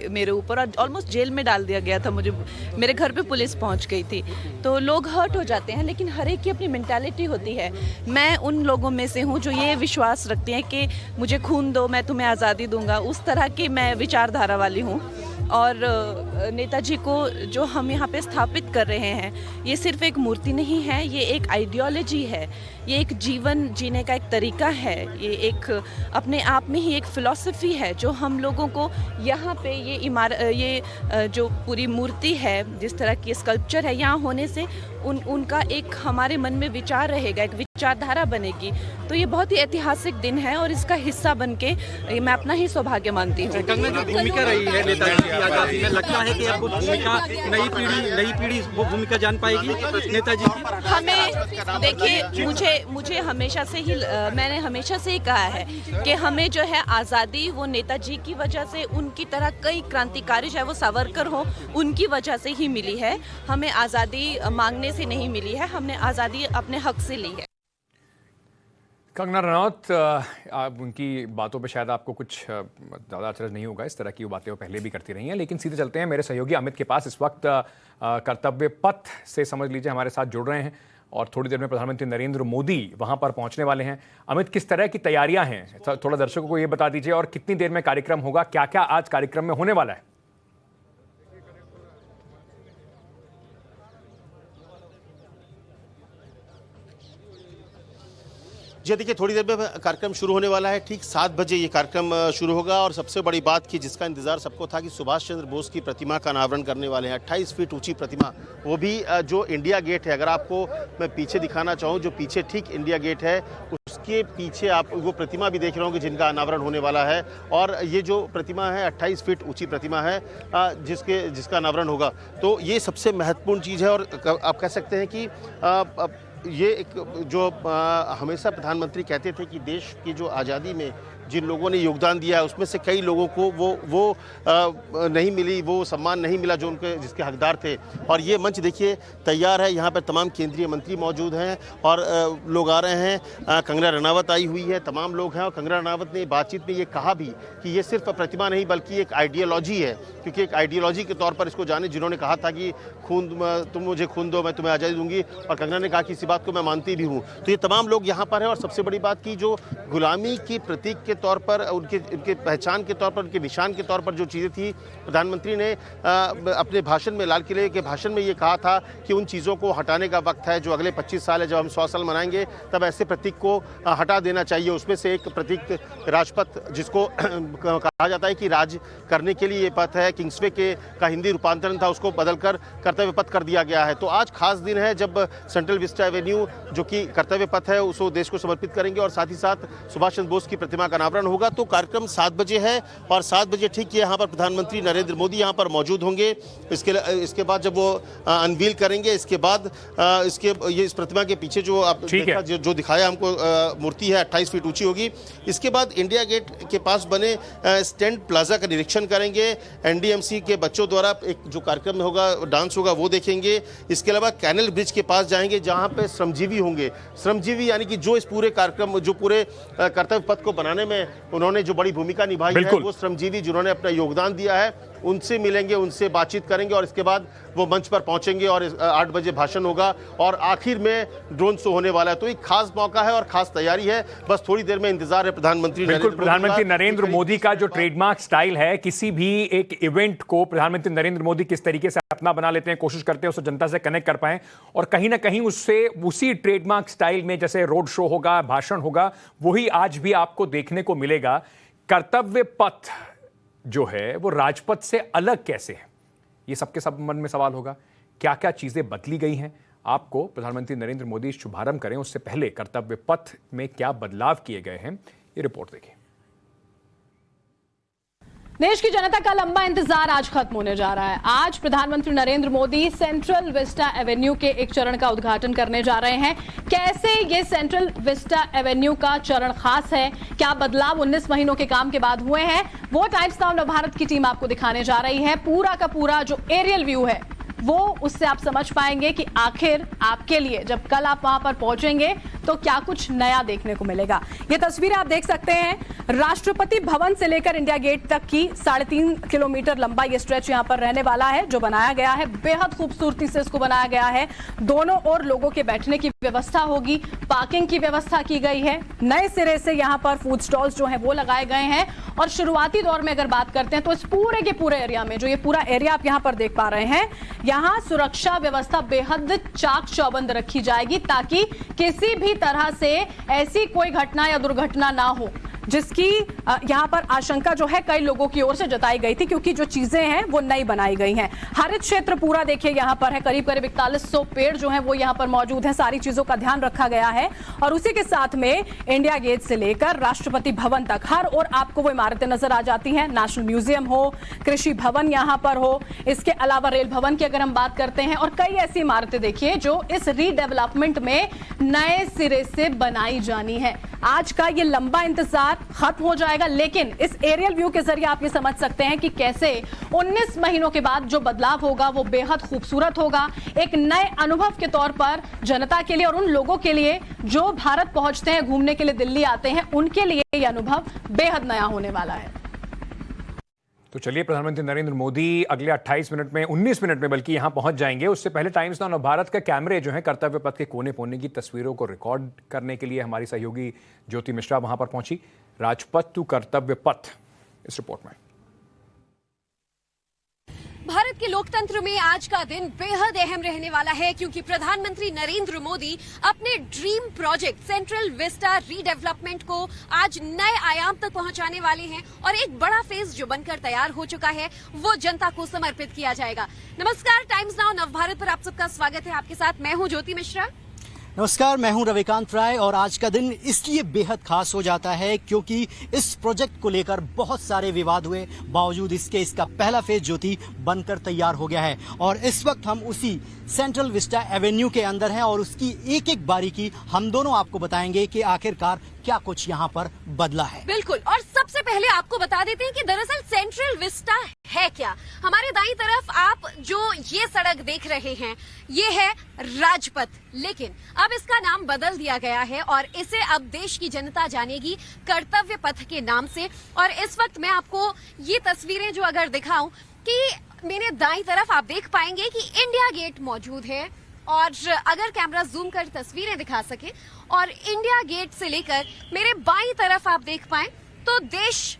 मेरे ऊपर और ऑलमोस्ट जेल में डाल दिया गया था मुझे। मेरे घर पे पुलिस पहुंच गई थी। तो लोग हर्ट हो जाते हैं, लेकिन हर एक की अपनी मेंटालिटी होती है। मैं उन लोगों में से हूँ जो ये विश्वास रखती हैं कि मुझे खून दो, मैं तुम्हें आज़ादी दूंगा। उस तरह की मैं विचारधारा वाली हूँ। और नेताजी को जो हम यहाँ पे स्थापित कर रहे हैं, ये सिर्फ एक मूर्ति नहीं है, ये एक आइडियोलॉजी है, ये एक जीवन जीने का एक तरीका है, ये एक अपने आप में ही एक फ़िलॉसफी है जो हम लोगों को यहाँ पे ये जो पूरी मूर्ति है, जिस तरह की स्कल्पचर है, यहाँ होने से उनका एक हमारे मन में विचार रहेगा, एक विचारधारा बनेगी। तो ये बहुत ही ऐतिहासिक दिन है और इसका हिस्सा बन के मैं अपना ही सौभाग्य मानती हूँ। कंगना, जो भूमिका रही है नेताजी की आज़ादी में, लगता है कि अब वो भूमिका नई पीढ़ी वो भूमिका जान पाएगी नेताजी की? हमें देखिए, मुझे हमेशा से ही मैंने हमेशा से ही कहा है कि हमें जो है आज़ादी वो नेताजी की वजह से, उनकी तरह कई क्रांतिकारी चाहे वो सावरकर हो, उनकी वजह से ही मिली है। हमें आज़ादी मांगने से नहीं मिली है, हमने आज़ादी अपने हक से ली है। कंगना रनौत, उनकी बातों पे शायद आपको कुछ ज़्यादा अचरज नहीं होगा, इस तरह की वो बातें वो पहले भी करती रही हैं। लेकिन सीधे चलते हैं मेरे सहयोगी अमित के पास। इस वक्त कर्तव्य पथ से समझ लीजिए हमारे साथ जुड़ रहे हैं और थोड़ी देर में प्रधानमंत्री नरेंद्र मोदी वहां पर पहुंचने वाले हैं। अमित, किस तरह की तैयारियां हैं, थोड़ा दर्शकों को ये बता दीजिए, और कितनी देर में कार्यक्रम होगा, क्या क्या आज कार्यक्रम में होने वाला है? जी देखिए, थोड़ी देर में कार्यक्रम शुरू होने वाला है। ठीक 7 बजे ये कार्यक्रम शुरू होगा और सबसे बड़ी बात की जिसका इंतजार सबको था कि सुभाष चंद्र बोस की प्रतिमा का अनावरण करने वाले हैं। 28 फीट ऊंची प्रतिमा, वो भी जो इंडिया गेट है। अगर आपको मैं पीछे दिखाना चाहूँ, जो पीछे ठीक इंडिया गेट है उसके पीछे आप वो प्रतिमा भी देख रहे होंगे जिनका अनावरण होने वाला है। और ये जो प्रतिमा है 28 फीट ऊंची प्रतिमा है जिसका अनावरण होगा। तो ये सबसे महत्वपूर्ण चीज़ है। और आप कह सकते हैं कि ये एक जो हमेशा प्रधानमंत्री कहते थे कि देश की जो आज़ादी में जिन लोगों ने योगदान दिया है उसमें से कई लोगों को वो नहीं मिली, वो सम्मान नहीं मिला जो उनके जिसके हकदार थे। और ये मंच देखिए तैयार है, यहाँ पर तमाम केंद्रीय मंत्री मौजूद हैं और लोग आ रहे हैं। कंगना रनावत आई हुई है, तमाम लोग हैं। और कंगना रनावत ने बातचीत में ये कहा भी कि ये सिर्फ प्रतिमा नहीं बल्कि एक आइडियोलॉजी है, क्योंकि एक आइडियोलॉजी के तौर पर इसको जाने। जिन्होंने कहा था कि तुम मुझे खून दो मैं तुम्हें आज़ादी दूंगी, और कंगना ने कहा कि इसी बात को मैं मानती भी हूँ। तो ये तमाम लोग यहाँ पर हैं। और सबसे बड़ी बात की जो गुलामी की प्रतीक के तौर पर, उनके पहचान के तौर पर, उनके निशान के तौर पर जो चीज़ें थी, प्रधानमंत्री ने अपने भाषण में, लाल किले के भाषण में ये कहा था कि उन चीज़ों को हटाने का वक्त है। जो अगले 25 साल है, जब हम 100 साल मनाएंगे तब ऐसे प्रतीक को हटा देना चाहिए। उसमें से एक प्रतीक राजपथ, जिसको कहा जाता है कि राज करने के लिए ये पथ है, किंग्सवे का हिंदी रूपांतरण था, उसको बदलकर कर्तव्य पथ कर दिया गया है। तो आज खास दिन है जब सेंट्रल विस्टा एवेन्यू जो कि कर्तव्य पथ है उसको देश को समर्पित करेंगे और साथ ही साथ सुभाष चंद्र बोस की प्रतिमा का अनावरण होगा। तो कार्यक्रम 7 बजे है और 7 बजे ठीक यहाँ पर प्रधानमंत्री नरेंद्र मोदी यहाँ पर मौजूद होंगे। इसके बाद जब वो अनवील करेंगे, इसके बाद इस प्रतिमा के पीछे जो आप देखा, जो दिखाया हमको मूर्ति है 28 फीट ऊंची होगी। इसके बाद इंडिया गेट के पास बने स्टैंड प्लाजा का निरीक्षण करेंगे। एनडीएमसी के बच्चों द्वारा एक जो कार्यक्रम होगा, डांस होगा, वो देखेंगे। इसके अलावा कैनल ब्रिज के पास जाएंगे जहाँ पे श्रमजीवी होंगे। श्रमजीवी यानी कि जो इस पूरे कार्यक्रम, जो पूरे कर्तव्य पथ को बनाने में उन्होंने जो बड़ी भूमिका निभाई है, वो श्रमजीवी जिन्होंने अपना योगदान दिया है, उनसे मिलेंगे, उनसे बातचीत करेंगे। और इसके बाद वो मंच पर पहुंचेंगे और 8 बजे भाषण होगा और आखिर में ड्रोन शो होने वाला है। तो एक खास मौका है और खास तैयारी है। बस थोड़ी देर में इंतजार है प्रधानमंत्री नरेंद्र मोदी का जो ट्रेडमार्क स्टाइल है, किसी भी एक इवेंट को प्रधानमंत्री नरेंद्र मोदी किस तरीके से अपना बना लेते हैं, कोशिश करते हैं उससे जनता से कनेक्ट कर पाएं और कहीं ना कहीं उससे उसी ट्रेडमार्क स्टाइल में जैसे रोड शो होगा, भाषण होगा, वही आज भी आपको देखने को मिलेगा। कर्तव्य पथ जो है वो राजपथ से अलग कैसे है, ये सबके सब मन में सवाल होगा। क्या क्या चीजें बदली गई हैं? आपको प्रधानमंत्री नरेंद्र मोदी शुभारंभ करें उससे पहले कर्तव्य पथ में क्या बदलाव किए गए हैं, ये रिपोर्ट देखिए। देश की जनता का लंबा इंतजार आज खत्म होने जा रहा है। आज प्रधानमंत्री Narendra Modi central Vista Avenue के एक चरण का उद्घाटन करने जा रहे हैं। कैसे ये सेंट्रल विस्टा एवेन्यू का चरण खास है, क्या बदलाव 19 महीनों के काम के बाद हुए हैं, वो टाइम्स नाउ नवभारत की टीम आपको दिखाने जा रही है। पूरा का पूरा जो एरियल व्यू है वो उससे आप समझ पाएंगे कि आखिर आपके लिए जब कल आप वहां पर पहुंचेंगे तो क्या कुछ नया देखने को मिलेगा। ये तस्वीरें आप देख सकते हैं, राष्ट्रपति भवन से लेकर इंडिया गेट तक की 3.5 किलोमीटर लंबा ये स्ट्रेच यहां पर रहने वाला है जो बनाया गया है। बेहद खूबसूरती से इसको बनाया गया है। दोनों ओर लोगों के बैठने की व्यवस्था होगी, पार्किंग की व्यवस्था की गई है। नए सिरे से यहां पर फूड स्टॉल्स जो है वो लगाए गए हैं। और शुरुआती दौर में अगर बात करते हैं तो इस पूरे के पूरे एरिया में, जो ये पूरा एरिया आप यहां पर देख पा रहे हैं, यहां सुरक्षा व्यवस्था बेहद चाक चौबंद रखी जाएगी ताकि किसी भी तरह से ऐसी कोई घटना या दुर्घटना ना हो जिसकी यहां पर आशंका जो है कई लोगों की ओर से जताई गई थी, क्योंकि जो चीजें हैं वो नई बनाई गई हैं। हरित क्षेत्र पूरा देखिए यहां पर है, करीब 4100 पेड़ जो हैं वो यहां पर मौजूद हैं। सारी चीजों का ध्यान रखा गया है और उसी के साथ में इंडिया गेट से लेकर राष्ट्रपति भवन तक हर ओर आपको वो इमारतें नजर आ जाती हैं। नेशनल म्यूजियम हो, कृषि भवन यहां पर हो, इसके अलावा रेल भवन की अगर हम बात करते हैं, और कई ऐसी इमारतें देखिए जो इस रीडेवलपमेंट में नए सिरे से बनाई जानी है। आज का ये लंबा इंतजार खत्म हो जाएगा, लेकिन इस एरियल व्यू के जरिए आप ये समझ सकते हैं कि कैसे 19 महीनों के बाद जो बदलाव होगा वो बेहद खूबसूरत होगा, एक नए अनुभव के तौर पर जनता के लिए और उन लोगों के लिए जो भारत पहुंचते हैं, घूमने के लिए दिल्ली आते हैं, उनके लिए ये अनुभव बेहद नया होने वाला है। तो चलिए, प्रधानमंत्री नरेंद्र मोदी अगले 28 मिनट में, 19 मिनट में बल्कि यहां पहुंच जाएंगे। उससे पहले टाइम्स नाउ नवभारत के कैमरे जो हैं कर्तव्य पथ के कोने कोने की तस्वीरों को रिकॉर्ड करने के लिए हमारी सहयोगी ज्योति मिश्रा वहां पर पहुंची। राजपथ टू कर्तव्य पथ, इस रिपोर्ट में। भारत के लोकतंत्र में आज का दिन बेहद अहम रहने वाला है, क्योंकि प्रधानमंत्री नरेंद्र मोदी अपने dream project central Vista redevelopment को आज नए आयाम तक पहुंचाने वाले हैं और एक बड़ा फेज जो बनकर तैयार हो चुका है वो जनता को समर्पित किया जाएगा। नमस्कार, टाइम्स नाउ नवभारत पर आप सबका स्वागत है। आपके साथ मैं हूं ज्योति मिश्रा। नमस्कार, मैं हूं रविकांत राय और आज का दिन इसलिए बेहद खास हो जाता है क्योंकि इस प्रोजेक्ट को लेकर बहुत सारे विवाद हुए, बावजूद इसके इसका पहला फेज ज्योति बनकर तैयार हो गया है और इस वक्त हम उसी सेंट्रल विस्टा एवेन्यू के अंदर हैं और उसकी एक एक बारीकी हम दोनों आपको बताएंगे कि आखिरकार क्या कुछ यहाँ पर बदला है। बिल्कुल, और सबसे पहले आपको बता देते हैं कि दरअसल सेंट्रल विस्टा है क्या। हमारे दाईं तरफ आप जो ये सड़क देख रहे हैं ये है राजपथ, लेकिन अब इसका नाम बदल दिया गया है और इसे अब देश की जनता जानेगी कर्तव्य पथ के नाम से। और इस वक्त मैं आपको ये तस्वीरें जो अगर दिखाऊं कि मेरे दाईं तरफ आप देख पाएंगे कि इंडिया गेट मौजूद है और अगर कैमरा जूम कर तस्वीरें दिखा सके और इंडिया गेट से लेकर मेरे बाईं तरफ आप देख पाएं तो देश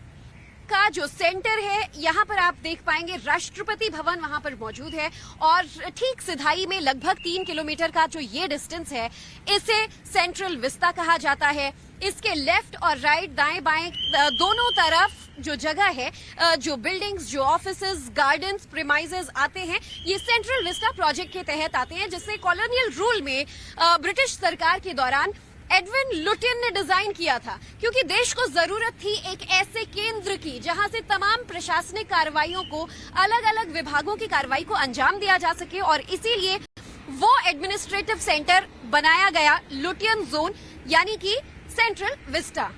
का जो सेंटर है यहाँ पर आप देख पाएंगे राष्ट्रपति भवन वहां पर मौजूद है और ठीक सिधाई में लगभग 3 किलोमीटर का जो ये डिस्टेंस है इसे सेंट्रल विस्टा कहा जाता है। इसके लेफ्ट और राइट, दाएं बाएं दोनों तरफ जो जगह है, जो बिल्डिंग्स, जो ऑफिसेज, गार्डन्स, प्रीमाइसेस आते हैं, ये सेंट्रल विस्टा प्रोजेक्ट के तहत आते हैं, जिसे कॉलोनियल रूल में ब्रिटिश सरकार के दौरान एडविन लुटियन ने डिजाइन किया था, क्योंकि देश को जरूरत थी एक ऐसे केंद्र की जहां से तमाम प्रशासनिक कार्रवाइयों को, अलग अलग विभागों की कार्रवाई को अंजाम दिया जा सके और इसीलिए वो एडमिनिस्ट्रेटिव सेंटर बनाया गया, लुटियन जोन यानी कि सेंट्रल विस्टा।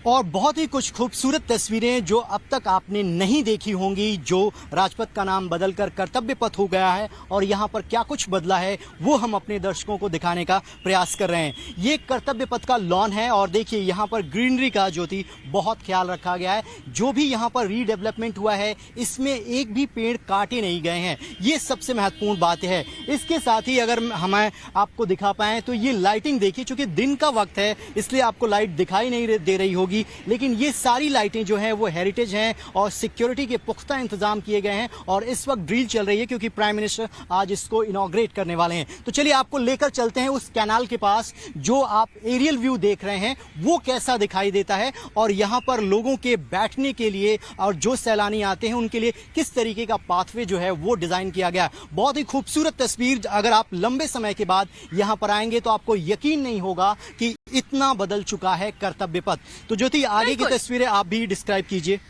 और बहुत ही कुछ खूबसूरत तस्वीरें जो अब तक आपने नहीं देखी होंगी, जो राजपथ का नाम बदलकर कर्तव्य पथ हो गया है और यहाँ पर क्या कुछ बदला है वो हम अपने दर्शकों को दिखाने का प्रयास कर रहे हैं। ये कर्तव्य पथ का लॉन है और देखिए यहाँ पर ग्रीनरी का ज्योति बहुत ख्याल रखा गया है। जो भी यहाँ पर रीडेवलपमेंट हुआ है इसमें एक भी पेड़ काटे नहीं गए हैं, ये सबसे महत्वपूर्ण बात है। इसके साथ ही अगर हमें आपको दिखा पाएं तो ये लाइटिंग देखिए, चूंकि दिन का वक्त है इसलिए आपको लाइट दिखाई नहीं दे रही होगी, लेकिन ये सारी लाइटें जो हैं वो हेरिटेज हैं और सिक्योरिटी के पुख्ता इंतजाम किए गए हैं और इस वक्त ड्रिल चल रही है क्योंकि प्राइम मिनिस्टर आज इसको इनॉग्रेट करने वाले हैं। तो चलिए आपको लेकर चलते हैं उस कैनाल के पास। जो आप एरियल व्यू देख रहे हैं वो कैसा दिखाई देता है और यहाँ पर लोगों के बैठने के लिए और जो सैलानी आते हैं उनके लिए किस तरीके का पाथवे जो है वो डिजाइन किया गया। बहुत ही खूबसूरत तस्वीर। अगर आप लंबे समय के बाद यहाँ पर आएंगे तो आपको यकीन नहीं होगा कि इतना बदल चुका है कर्तव्य पथ। तो ज्योति, आगे की तस्वीरें आप भी डिस्क्राइब कीजिए।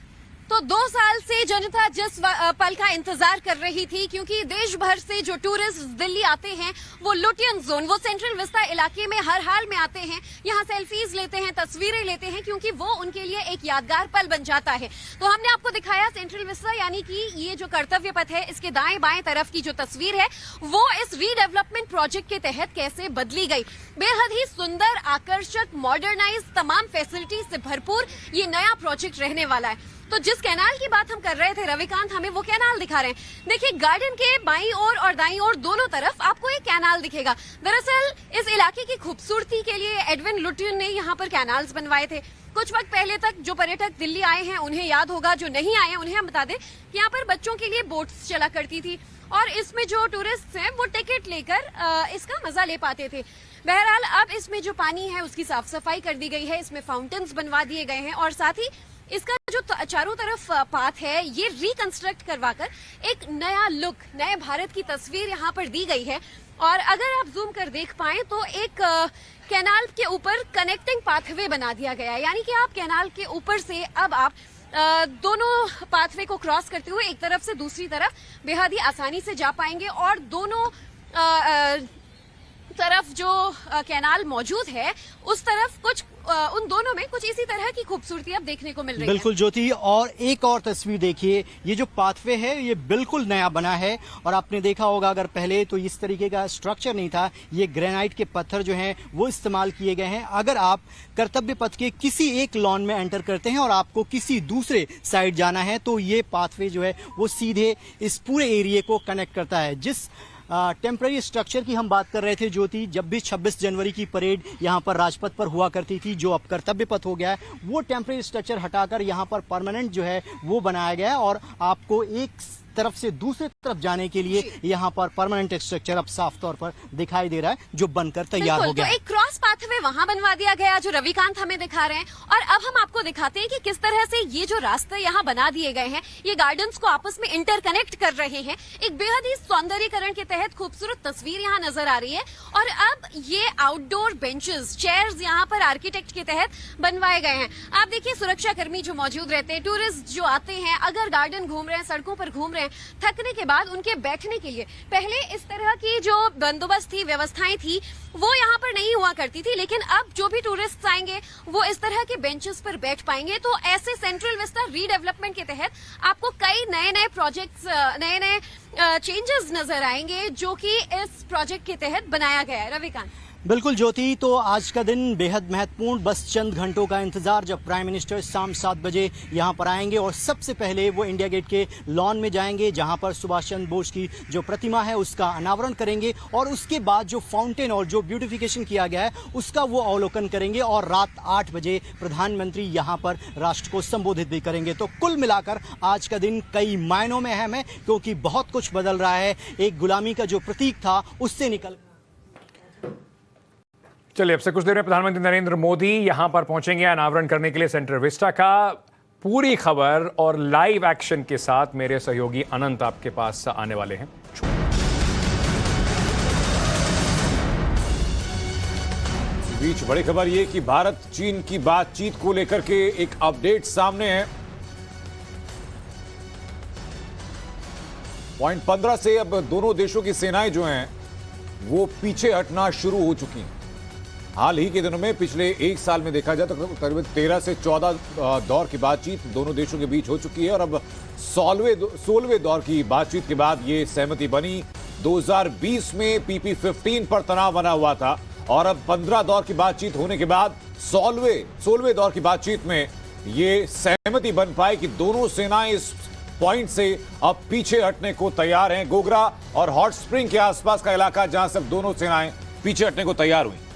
तो 2 साल से जनता जिस पल का इंतजार कर रही थी, क्योंकि देश भर से जो टूरिस्ट दिल्ली आते हैं वो लुटियन जोन, वो सेंट्रल विस्टा इलाके में हर हाल में आते हैं, यहाँ सेल्फीज लेते हैं, तस्वीरें लेते हैं, क्योंकि वो उनके लिए एक यादगार पल बन जाता है। तो हमने आपको दिखाया सेंट्रल विस्टा यानी कि ये जो कर्तव्य पथ है इसके दाएं बाएं तरफ की जो तस्वीर है वो इस रीडेवलपमेंट प्रोजेक्ट के तहत कैसे बदली गई। बेहद ही सुंदर, आकर्षक, मॉडर्नाइज, तमाम फैसिलिटीज से भरपूर ये नया प्रोजेक्ट रहने वाला है। तो जिस कैनाल की बात हम कर रहे थे रविकांत, हमें वो कैनाल दिखा रहे हैं। देखिए, गार्डन के बाईं ओर और दाईं ओर दोनों तरफ आपको एक कैनाल दिखेगा। दरअसल इस इलाके की खूबसूरती के लिए एडविन लुटियन ने यहाँ पर कैनाल्स बनवाए थे। कुछ वक्त पहले तक जो पर्यटक दिल्ली आए हैं उन्हें याद होगा, जो नहीं आए हैं उन्हें हम बता दें कि यहाँ पर बच्चों के लिए बोट्स चला करती थी और इसमें जो टूरिस्ट हैं वो टिकट लेकर इसका मजा ले पाते थे। बहरहाल अब इसमें जो पानी है उसकी साफ सफाई कर दी गई है, इसमें फाउंटेन्स बनवा दिए गए हैं और साथ ही इसका जो चारों तरफ पाथ है ये रिकंस्ट्रक्ट करवाकर एक नया लुक, नए भारत की तस्वीर यहाँ पर दी गई है। और अगर आप जूम कर देख पाएं तो एक कैनाल के ऊपर कनेक्टिंग पाथवे बना दिया गया है, यानी कि आप कैनाल के ऊपर से अब आप दोनों पाथवे को क्रॉस करते हुए एक तरफ से दूसरी तरफ बेहद ही आसानी से जा पाएंगे और दोनों तरफ जो कैनाल मौजूद है उस तरफ कुछ उन दोनों में कुछ इसी तरह की खूबसूरती अब देखने को मिल रही है। बिल्कुल ज्योति, और एक और तस्वीर देखिए, ये जो पाथवे है ये बिल्कुल नया बना है और आपने देखा होगा अगर पहले तो इस तरीके का स्ट्रक्चर नहीं था, ये ग्रेनाइट के पत्थर जो हैं वो इस्तेमाल किए गए हैं। अगर आप कर्तव्य पथ के किसी एक लॉन में एंटर करते हैं और आपको किसी दूसरे साइड जाना है तो ये पाथवे जो है वो सीधे इस पूरे एरिया को कनेक्ट करता है। जिस टेम्पररी स्ट्रक्चर की हम बात कर रहे थे ज्योति, जब भी 26 जनवरी की परेड यहाँ पर राजपथ पर हुआ करती थी, जो अब कर्तव्य पथ हो गया है, वो टेम्पररी स्ट्रक्चर हटाकर यहाँ पर परमानेंट जो है वो बनाया गया है और आपको एक तरफ से दूसरे तरफ जाने के लिए यहाँ पर परमानेंट स्ट्रक्चर अब साफ तौर पर दिखाई दे रहा है जो बनकर तैयार हो गया। तो एक क्रॉस पाथवे वहां बनवा दिया गया जो रविकांत हमें दिखा रहे हैं, और अब हम आपको दिखाते हैं कि किस तरह से ये जो रास्ते यहाँ बना दिए गए हैं ये गार्डन्स को आपस में इंटरकनेक्ट कर रहे हैं। एक बेहद ही सौंदर्यीकरण के तहत खूबसूरत तस्वीर यहाँ नजर आ रही है। और अब ये आउटडोर बेंचेस, चेयर्स यहाँ पर आर्किटेक्ट के तहत बनवाए गए हैं। आप देखिए सुरक्षा कर्मी जो मौजूद रहते हैं, टूरिस्ट जो आते हैं, अगर गार्डन घूम रहे हैं, सड़कों पर घूम रहे हैं, थकने के बाद उनके बैठने के लिए पहले इस तरह की जो बंदोबस्त थी, व्यवस्थाएं थी, वो यहाँ पर नहीं हुआ करती थी, लेकिन अब जो भी टूरिस्ट आएंगे वो इस तरह के बेंचेस पर बैठ पाएंगे। तो ऐसे सेंट्रल विस्टा रीडेवलपमेंट के तहत आपको कई नए नए प्रोजेक्ट्स, नए नए चेंजेस नजर आएंगे जो कि इस प्रोजेक्ट के तहत बनाया गया है। रविकांत। बिल्कुल ज्योति, तो आज का दिन बेहद महत्वपूर्ण, बस चंद घंटों का इंतजार जब प्राइम मिनिस्टर शाम 7 बजे यहाँ पर आएंगे और सबसे पहले वो इंडिया गेट के लॉन में जाएंगे जहाँ पर सुभाष चंद्र बोस की जो प्रतिमा है उसका अनावरण करेंगे और उसके बाद जो फाउंटेन और जो ब्यूटिफिकेशन किया गया है उसका वो अवलोकन करेंगे और रात 8 बजे प्रधानमंत्री यहाँ पर राष्ट्र को संबोधित भी करेंगे। तो कुल मिलाकर आज का दिन कई मायनों में अहम है क्योंकि बहुत कुछ बदल रहा है। एक गुलामी का जो प्रतीक था उससे निकल। चलिए, अब से कुछ देर में प्रधानमंत्री नरेंद्र मोदी यहां पर पहुंचेंगे अनावरण करने के लिए सेंट्रल विस्टा का। पूरी खबर और लाइव एक्शन के साथ मेरे सहयोगी अनंत आपके पास आने वाले हैं। बीच बड़ी खबर यह कि भारत चीन की बातचीत को लेकर के एक अपडेट सामने है। पॉइंट 15 से अब दोनों देशों की सेनाएं जो हैं वो पीछे हटना शुरू हो चुकी हैं। हाल ही के दिनों में पिछले एक साल में देखा जाए तो करीब 13 से 14 दौर की बातचीत दोनों देशों के बीच हो चुकी है और अब 16वें दौर की बातचीत के बाद ये सहमति बनी। 2020 में PP-15 पर तनाव बना हुआ था और अब 15 दौर की बातचीत होने के बाद 16वें दौर की बातचीत में ये सहमति बन पाई कि दोनों सेनाएं इस पॉइंट से अब पीछे हटने को तैयार हैं। गोगरा और हॉट स्प्रिंग के आसपास का इलाका जहां से दोनों सेनाएं पीछे हटने को तैयार हुई।